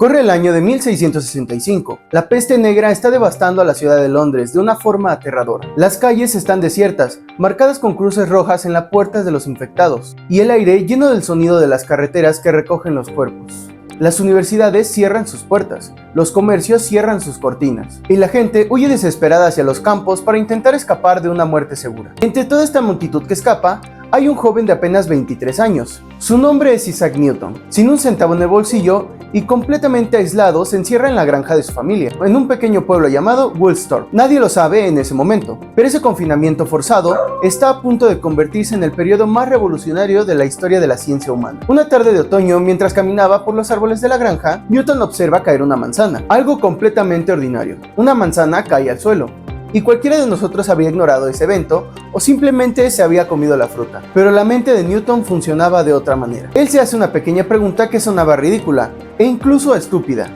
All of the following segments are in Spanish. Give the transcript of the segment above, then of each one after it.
Corre el año de 1665. La peste negra está devastando a la ciudad de Londres de una forma aterradora. Las calles están desiertas, marcadas con cruces rojas en las puertas de los infectados, y el aire lleno del sonido de las carreteras que recogen los cuerpos. Las universidades cierran sus puertas, los comercios cierran sus cortinas, y la gente huye desesperada hacia los campos para intentar escapar de una muerte segura. Entre toda esta multitud que escapa, hay un joven de apenas 23 años. Su nombre es Isaac Newton. Sin un centavo en el bolsillo y completamente aislado, se encierra en la granja de su familia, en un pequeño pueblo llamado Woolsthorpe. Nadie lo sabe en ese momento, pero ese confinamiento forzado está a punto de convertirse en el periodo más revolucionario de la historia de la ciencia humana. Una tarde de otoño, mientras caminaba por los árboles de la granja, Newton observa caer una manzana, algo completamente ordinario. Una manzana cae al suelo, y cualquiera de nosotros habría ignorado ese evento o simplemente se había comido la fruta. Pero la mente de Newton funcionaba de otra manera. Él se hace una pequeña pregunta que sonaba ridícula e incluso estúpida.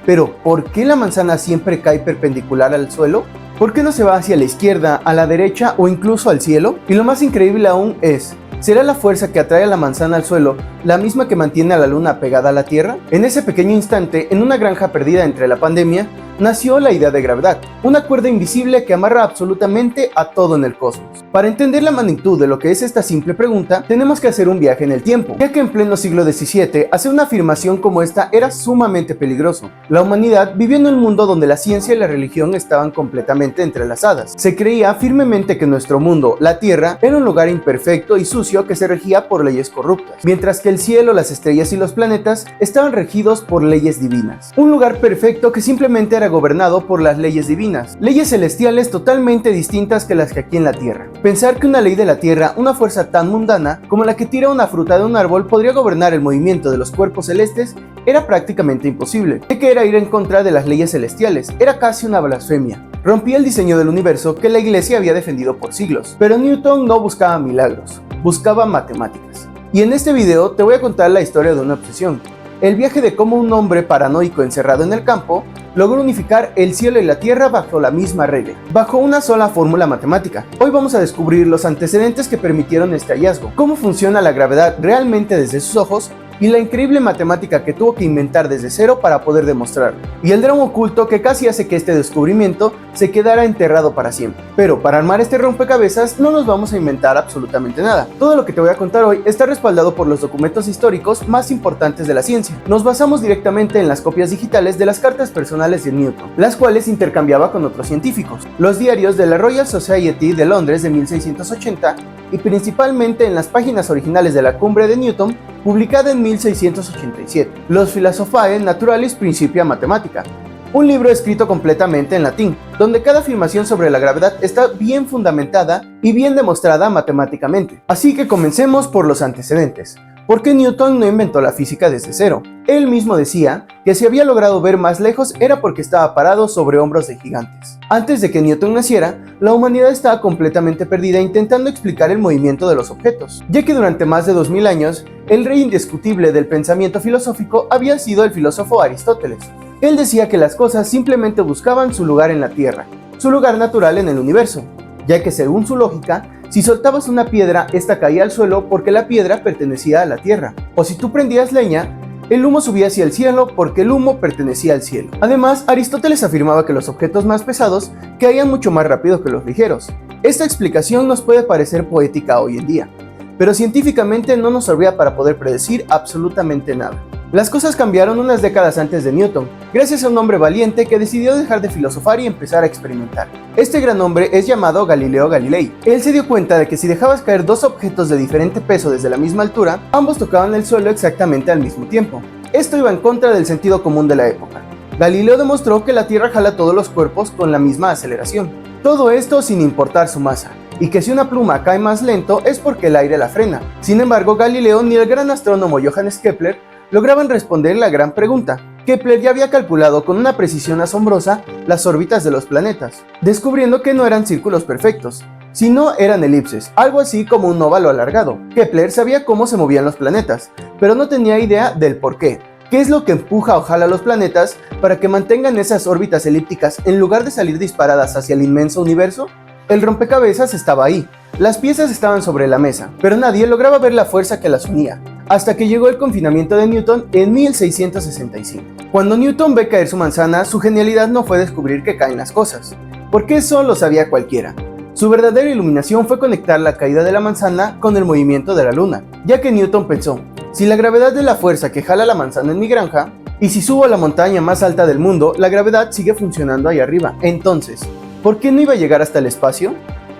Pero, ¿por qué la manzana siempre cae perpendicular al suelo? ¿Por qué no se va hacia la izquierda, a la derecha o incluso al cielo? Y lo más increíble aún es, ¿será la fuerza que atrae a la manzana al suelo la misma que mantiene a la luna pegada a la Tierra? En ese pequeño instante, en una granja perdida entre la pandemia, nació la idea de gravedad, una cuerda invisible que amarra absolutamente a todo en el cosmos. Para entender la magnitud de lo que es esta simple pregunta, tenemos que hacer un viaje en el tiempo, ya que en pleno siglo XVII, hacer una afirmación como esta era sumamente peligroso. La humanidad vivía en un mundo donde la ciencia y la religión estaban completamente entrelazadas. Se creía firmemente que nuestro mundo, la Tierra, era un lugar imperfecto y sucio que se regía por leyes corruptas, mientras que el cielo, las estrellas y los planetas estaban regidos por leyes divinas. Un lugar perfecto que simplemente era gobernado por las leyes divinas, leyes celestiales totalmente distintas que las que aquí en la Tierra. Pensar que una ley de la Tierra, una fuerza tan mundana como la que tira una fruta de un árbol, podría gobernar el movimiento de los cuerpos celestes era prácticamente imposible, ya que era ir en contra de las leyes celestiales, era casi una blasfemia. Rompía el diseño del universo que la iglesia había defendido por siglos. Pero Newton no buscaba milagros, buscaba matemáticas. Y en este video te voy a contar la historia de una obsesión, el viaje de cómo un hombre paranoico encerrado en el campo logró unificar el cielo y la tierra bajo la misma regla, bajo una sola fórmula matemática. Hoy vamos a descubrir los antecedentes que permitieron este hallazgo, cómo funciona la gravedad realmente desde sus ojos y la increíble matemática que tuvo que inventar desde cero para poder demostrarlo, y el drama oculto que casi hace que este descubrimiento se quedara enterrado para siempre. Pero para armar este rompecabezas no nos vamos a inventar absolutamente nada. Todo lo que te voy a contar hoy está respaldado por los documentos históricos más importantes de la ciencia. Nos basamos directamente en las copias digitales de las cartas personales de Newton, las cuales intercambiaba con otros científicos, los diarios de la Royal Society de Londres de 1680 y principalmente en las páginas originales de la Cumbre de Newton, publicada en 1687, los Philosophiae Naturalis Principia Mathematica, un libro escrito completamente en latín, donde cada afirmación sobre la gravedad está bien fundamentada y bien demostrada matemáticamente. Así que comencemos por los antecedentes. ¿Por qué Newton no inventó la física desde cero? Él mismo decía que si había logrado ver más lejos era porque estaba parado sobre hombros de gigantes. Antes de que Newton naciera, la humanidad estaba completamente perdida intentando explicar el movimiento de los objetos, ya que durante más de 2000 años, el rey indiscutible del pensamiento filosófico había sido el filósofo Aristóteles. Él decía que las cosas simplemente buscaban su lugar en la Tierra, su lugar natural en el universo, ya que según su lógica, si soltabas una piedra, esta caía al suelo porque la piedra pertenecía a la tierra. O si tú prendías leña, el humo subía hacia el cielo porque el humo pertenecía al cielo. Además, Aristóteles afirmaba que los objetos más pesados caían mucho más rápido que los ligeros. Esta explicación nos puede parecer poética hoy en día, pero científicamente no nos servía para poder predecir absolutamente nada. Las cosas cambiaron unas décadas antes de Newton, gracias a un hombre valiente que decidió dejar de filosofar y empezar a experimentar. Este gran hombre es llamado Galileo Galilei. Él se dio cuenta de que si dejabas caer dos objetos de diferente peso desde la misma altura, ambos tocaban el suelo exactamente al mismo tiempo. Esto iba en contra del sentido común de la época. Galileo demostró que la Tierra jala todos los cuerpos con la misma aceleración. Todo esto sin importar su masa, y que si una pluma cae más lento es porque el aire la frena. Sin embargo, Galileo ni el gran astrónomo Johannes Kepler lograban responder la gran pregunta. Kepler ya había calculado con una precisión asombrosa las órbitas de los planetas, descubriendo que no eran círculos perfectos, sino eran elipses, algo así como un óvalo alargado. Kepler sabía cómo se movían los planetas, pero no tenía idea del por qué. ¿Qué es lo que empuja o jala a los planetas para que mantengan esas órbitas elípticas en lugar de salir disparadas hacia el inmenso universo? El rompecabezas estaba ahí. Las piezas estaban sobre la mesa, pero nadie lograba ver la fuerza que las unía. hasta que llegó el confinamiento de Newton en 1665. Cuando Newton ve caer su manzana, su genialidad no fue descubrir que caen las cosas, porque eso lo sabía cualquiera. Su verdadera iluminación fue conectar la caída de la manzana con el movimiento de la luna, ya que Newton pensó, si la gravedad es la fuerza que jala la manzana en mi granja, y si subo a la montaña más alta del mundo, la gravedad sigue funcionando ahí arriba, entonces, ¿por qué no iba a llegar hasta el espacio?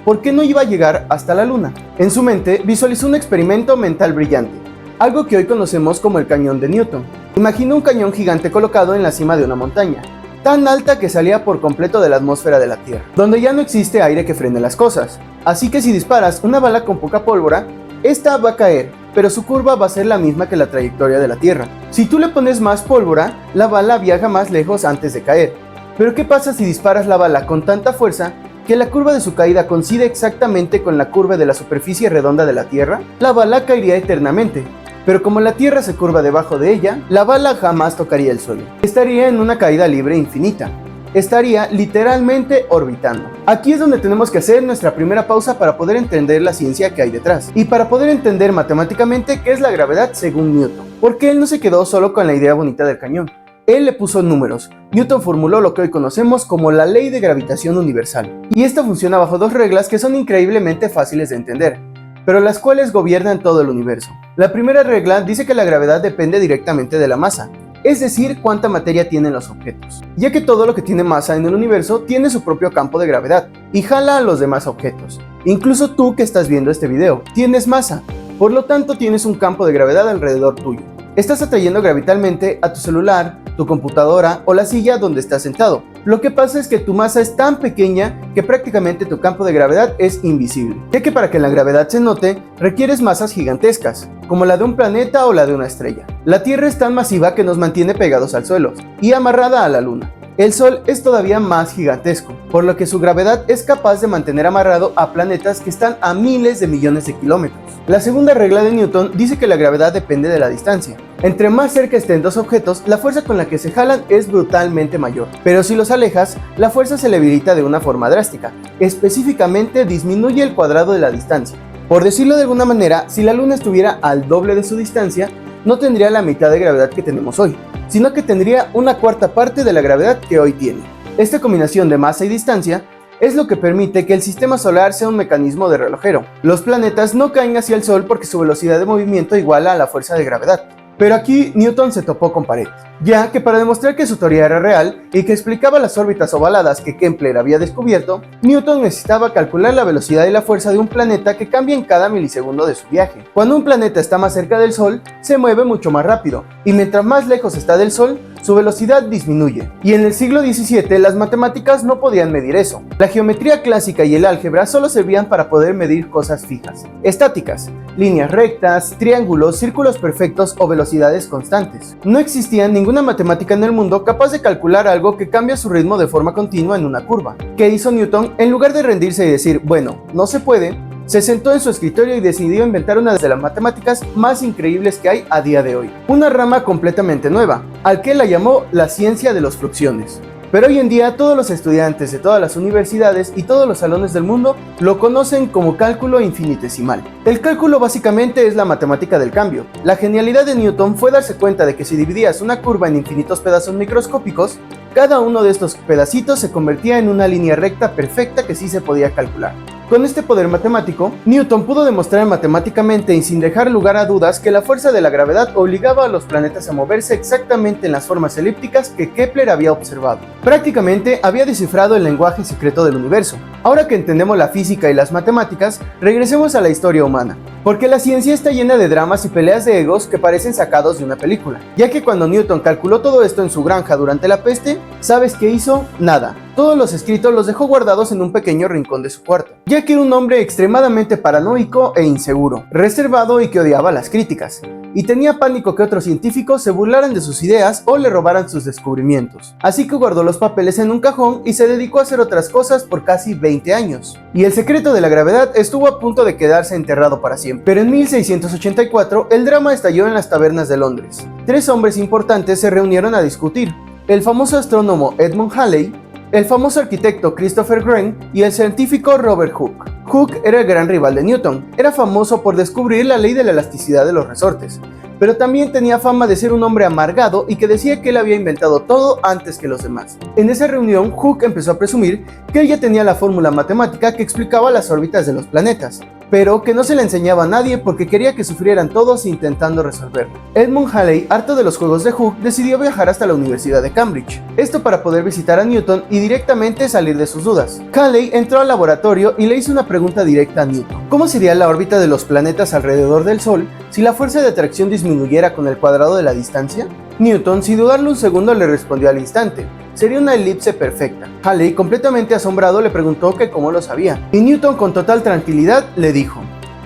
¿Por qué no iba a llegar hasta la luna? En su mente visualizó un experimento mental brillante, algo que hoy conocemos como el cañón de Newton. Imaginó un cañón gigante colocado en la cima de una montaña, tan alta que salía por completo de la atmósfera de la Tierra, donde ya no existe aire que frene las cosas. Así que si disparas una bala con poca pólvora, esta va a caer, pero su curva va a ser la misma que la trayectoria de la Tierra. Si tú le pones más pólvora, la bala viaja más lejos antes de caer. Pero ¿qué pasa si disparas la bala con tanta fuerza que la curva de su caída coincide exactamente con la curva de la superficie redonda de la Tierra? La bala caería eternamente. Pero como la Tierra se curva debajo de ella, la bala jamás tocaría el suelo. Estaría en una caída libre infinita. Estaría literalmente orbitando. Aquí es donde tenemos que hacer nuestra primera pausa para poder entender la ciencia que hay detrás y para poder entender matemáticamente qué es la gravedad según Newton. Porque él no se quedó solo con la idea bonita del cañón. Él le puso números. Newton formuló lo que hoy conocemos como la ley de gravitación universal. Y esta funciona bajo dos reglas que son increíblemente fáciles de entender, pero las cuales gobiernan todo el universo. La primera regla dice que la gravedad depende directamente de la masa, es decir, cuánta materia tienen los objetos, ya que todo lo que tiene masa en el universo tiene su propio campo de gravedad y jala a los demás objetos. Incluso tú que estás viendo este video, tienes masa, por lo tanto tienes un campo de gravedad alrededor tuyo. Estás atrayendo gravitalmente a tu celular, tu computadora o la silla donde estás sentado. Lo que pasa es que tu masa es tan pequeña que prácticamente tu campo de gravedad es invisible, ya que para que la gravedad se note, requieres masas gigantescas, como la de un planeta o la de una estrella. La Tierra es tan masiva que nos mantiene pegados al suelo y amarrada a la Luna. El Sol es todavía más gigantesco, por lo que su gravedad es capaz de mantener amarrado a planetas que están a miles de millones de kilómetros. La segunda regla de Newton dice que la gravedad depende de la distancia. Entre más cerca estén dos objetos, la fuerza con la que se jalan es brutalmente mayor. Pero si los alejas, la fuerza se debilita de una forma drástica. Específicamente disminuye el cuadrado de la distancia. Por decirlo de alguna manera, si la Luna estuviera al doble de su distancia, no tendría la mitad de gravedad que tenemos hoy, sino que tendría una cuarta parte de la gravedad que hoy tiene. Esta combinación de masa y distancia es lo que permite que el sistema solar sea un mecanismo de relojero. Los planetas no caen hacia el Sol porque su velocidad de movimiento iguala a la fuerza de gravedad. Pero aquí Newton se topó con pared, ya que para demostrar que su teoría era real y que explicaba las órbitas ovaladas que Kepler había descubierto, Newton necesitaba calcular la velocidad y la fuerza de un planeta que cambia en cada milisegundo de su viaje. Cuando un planeta está más cerca del Sol, se mueve mucho más rápido, y mientras más lejos está del Sol, su velocidad disminuye. Y en el siglo XVII las matemáticas no podían medir eso. La geometría clásica y el álgebra solo servían para poder medir cosas fijas, estáticas, líneas rectas, triángulos, círculos perfectos o velocidades constantes. No existía ninguna matemática en el mundo capaz de calcular algo que cambia su ritmo de forma continua en una curva. ¿Qué hizo Newton? En lugar de rendirse y decir, bueno, no se puede, se sentó en su escritorio y decidió inventar una de las matemáticas más increíbles que hay a día de hoy. Una rama completamente nueva, al que la llamó la ciencia de las fluxiones. Pero hoy en día todos los estudiantes de todas las universidades y todos los salones del mundo lo conocen como cálculo infinitesimal. El cálculo básicamente es la matemática del cambio. La genialidad de Newton fue darse cuenta de que si dividías una curva en infinitos pedazos microscópicos, cada uno de estos pedacitos se convertía en una línea recta perfecta que sí se podía calcular. Con este poder matemático, Newton pudo demostrar matemáticamente y sin dejar lugar a dudas que la fuerza de la gravedad obligaba a los planetas a moverse exactamente en las formas elípticas que Kepler había observado. Prácticamente había descifrado el lenguaje secreto del universo. Ahora que entendemos la física y las matemáticas, regresemos a la historia humana. Porque la ciencia está llena de dramas y peleas de egos que parecen sacados de una película. Ya que cuando Newton calculó todo esto en su granja durante la peste, ¿sabes qué hizo? Nada. Todos los escritos los dejó guardados en un pequeño rincón de su cuarto, ya que era un hombre extremadamente paranoico e inseguro, reservado y que odiaba las críticas, y tenía pánico que otros científicos se burlaran de sus ideas o le robaran sus descubrimientos. Así que guardó los papeles en un cajón y se dedicó a hacer otras cosas por casi 20 años. Y el secreto de la gravedad estuvo a punto de quedarse enterrado para siempre. Pero en 1684 el drama estalló en las tabernas de Londres. Tres hombres importantes se reunieron a discutir: el famoso astrónomo Edmund Halley, el famoso arquitecto Christopher Wren y el científico Robert Hooke. Hooke era el gran rival de Newton. Era famoso por descubrir la ley de la elasticidad de los resortes, pero también tenía fama de ser un hombre amargado y que decía que él había inventado todo antes que los demás. En esa reunión, Hooke empezó a presumir que él ya tenía la fórmula matemática que explicaba las órbitas de los planetas, pero que no se la enseñaba a nadie porque quería que sufrieran todos intentando resolverlo. Edmund Halley, harto de los juegos de Hooke, decidió viajar hasta la Universidad de Cambridge, esto para poder visitar a Newton y directamente salir de sus dudas. Halley entró al laboratorio y le hizo una pregunta directa a Newton: ¿cómo sería la órbita de los planetas alrededor del Sol si la fuerza de atracción disminuyera con el cuadrado de la distancia? Newton, sin dudarlo un segundo, le respondió al instante: sería una elipse perfecta. Halley, completamente asombrado, le preguntó que cómo lo sabía, y Newton, con total tranquilidad, le dijo: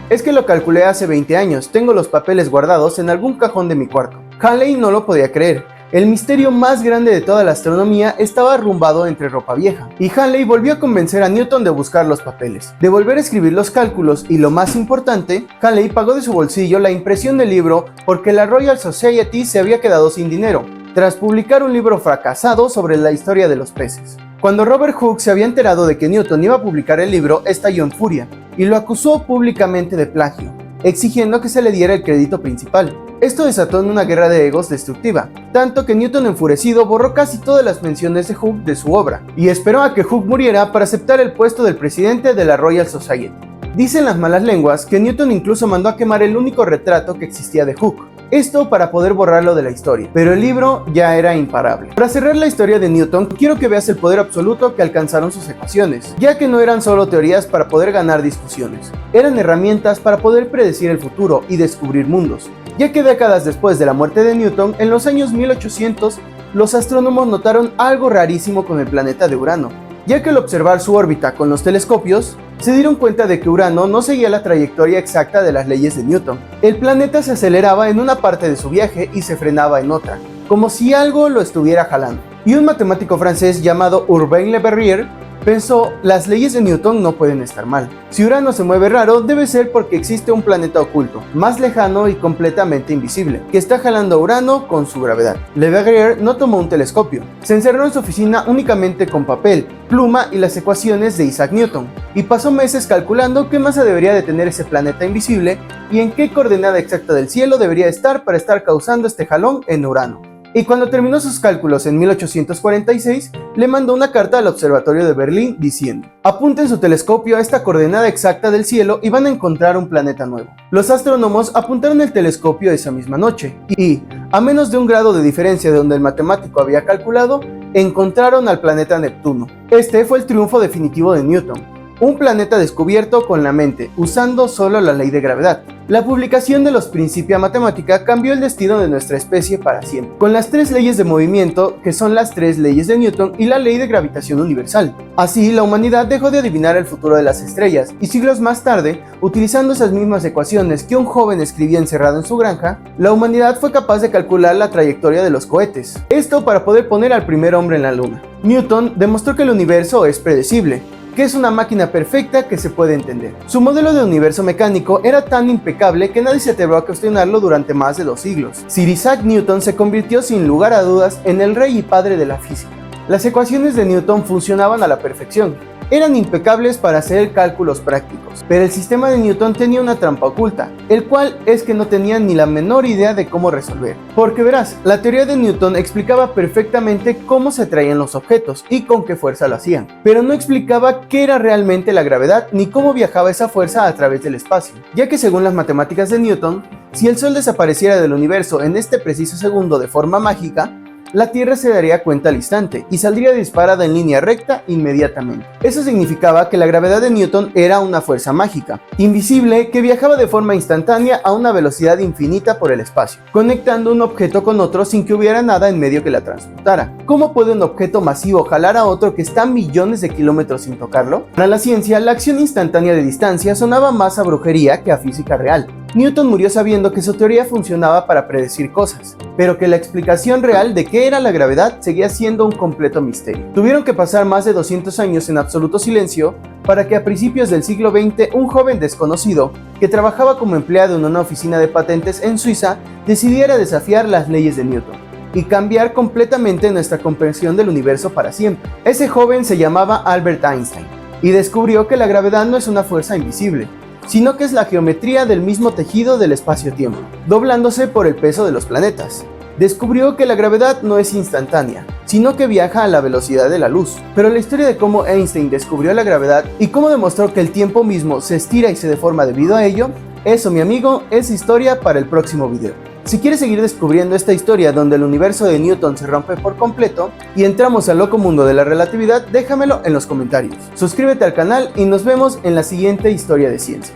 es que lo calculé hace 20 años, tengo los papeles guardados en algún cajón de mi cuarto. Halley no lo podía creer. El misterio más grande de toda la astronomía estaba arrumbado entre ropa vieja, y Halley volvió a convencer a Newton de buscar los papeles, de volver a escribir los cálculos y, lo más importante, Halley pagó de su bolsillo la impresión del libro porque la Royal Society se había quedado sin dinero, tras publicar un libro fracasado sobre la historia de los peces. Cuando Robert Hooke se había enterado de que Newton iba a publicar el libro, estalló en furia y lo acusó públicamente de plagio, exigiendo que se le diera el crédito principal. Esto desató en una guerra de egos destructiva, tanto que Newton, enfurecido, borró casi todas las menciones de Hooke de su obra y esperó a que Hooke muriera para aceptar el puesto del presidente de la Royal Society. Dicen las malas lenguas que Newton incluso mandó a quemar el único retrato que existía de Hooke, esto para poder borrarlo de la historia, pero el libro ya era imparable. Para cerrar la historia de Newton, quiero que veas el poder absoluto que alcanzaron sus ecuaciones, ya que no eran solo teorías para poder ganar discusiones, eran herramientas para poder predecir el futuro y descubrir mundos, ya que décadas después de la muerte de Newton, en los años 1800, los astrónomos notaron algo rarísimo con el planeta de Urano, ya que al observar su órbita con los telescopios, se dieron cuenta de que Urano no seguía la trayectoria exacta de las leyes de Newton. El planeta se aceleraba en una parte de su viaje y se frenaba en otra, como si algo lo estuviera jalando. Y un matemático francés llamado Urbain Le Verrier pensó: las leyes de Newton no pueden estar mal. Si Urano se mueve raro, debe ser porque existe un planeta oculto, más lejano y completamente invisible, que está jalando a Urano con su gravedad. Le Verrier no tomó un telescopio, se encerró en su oficina únicamente con papel, pluma y las ecuaciones de Isaac Newton, y pasó meses calculando qué masa debería de tener ese planeta invisible y en qué coordenada exacta del cielo debería estar para estar causando este jalón en Urano. Y cuando terminó sus cálculos en 1846, le mandó una carta al Observatorio de Berlín diciendo: apunten su telescopio a esta coordenada exacta del cielo y van a encontrar un planeta nuevo. Los astrónomos apuntaron el telescopio esa misma noche y, a menos de 1 grado de diferencia de donde el matemático había calculado, encontraron al planeta Neptuno. Este fue el triunfo definitivo de Newton. Un planeta descubierto con la mente, usando solo la ley de gravedad. La publicación de los Principia Mathematica cambió el destino de nuestra especie para siempre, con las 3 leyes de movimiento, que son las 3 leyes de Newton, y la ley de gravitación universal. Así, la humanidad dejó de adivinar el futuro de las estrellas, y siglos más tarde, utilizando esas mismas ecuaciones que un joven escribía encerrado en su granja, la humanidad fue capaz de calcular la trayectoria de los cohetes. Esto para poder poner al primer hombre en la luna. Newton demostró que el universo es predecible, que es una máquina perfecta que se puede entender. Su modelo de universo mecánico era tan impecable que nadie se atrevió a cuestionarlo durante más de 2 siglos. Sir Isaac Newton se convirtió sin lugar a dudas en el rey y padre de la física. Las ecuaciones de Newton funcionaban a la perfección. Eran impecables para hacer cálculos prácticos, pero el sistema de Newton tenía una trampa oculta, el cual es que no tenían ni la menor idea de cómo resolver. Porque verás, la teoría de Newton explicaba perfectamente cómo se atraían los objetos y con qué fuerza lo hacían, pero no explicaba qué era realmente la gravedad ni cómo viajaba esa fuerza a través del espacio, ya que según las matemáticas de Newton, si el Sol desapareciera del universo en este preciso segundo de forma mágica, la Tierra se daría cuenta al instante y saldría disparada en línea recta inmediatamente. Eso significaba que la gravedad de Newton era una fuerza mágica, invisible, que viajaba de forma instantánea a una velocidad infinita por el espacio, conectando un objeto con otro sin que hubiera nada en medio que la transportara. ¿Cómo puede un objeto masivo jalar a otro que está a millones de kilómetros sin tocarlo? Para la ciencia, la acción instantánea de distancia sonaba más a brujería que a física real. Newton murió sabiendo que su teoría funcionaba para predecir cosas, pero que la explicación real de qué era la gravedad seguía siendo un completo misterio. Tuvieron que pasar más de 200 años en absoluto silencio para que a principios del siglo XX un joven desconocido, que trabajaba como empleado en una oficina de patentes en Suiza, decidiera desafiar las leyes de Newton y cambiar completamente nuestra comprensión del universo para siempre. Ese joven se llamaba Albert Einstein y descubrió que la gravedad no es una fuerza invisible, sino que es la geometría del mismo tejido del espacio-tiempo, doblándose por el peso de los planetas. Descubrió que la gravedad no es instantánea, sino que viaja a la velocidad de la luz. Pero la historia de cómo Einstein descubrió la gravedad y cómo demostró que el tiempo mismo se estira y se deforma debido a ello, eso, mi amigo, es historia para el próximo video. Si quieres seguir descubriendo esta historia donde el universo de Newton se rompe por completo y entramos al loco mundo de la relatividad, déjamelo en los comentarios. Suscríbete al canal y nos vemos en la siguiente historia de ciencia.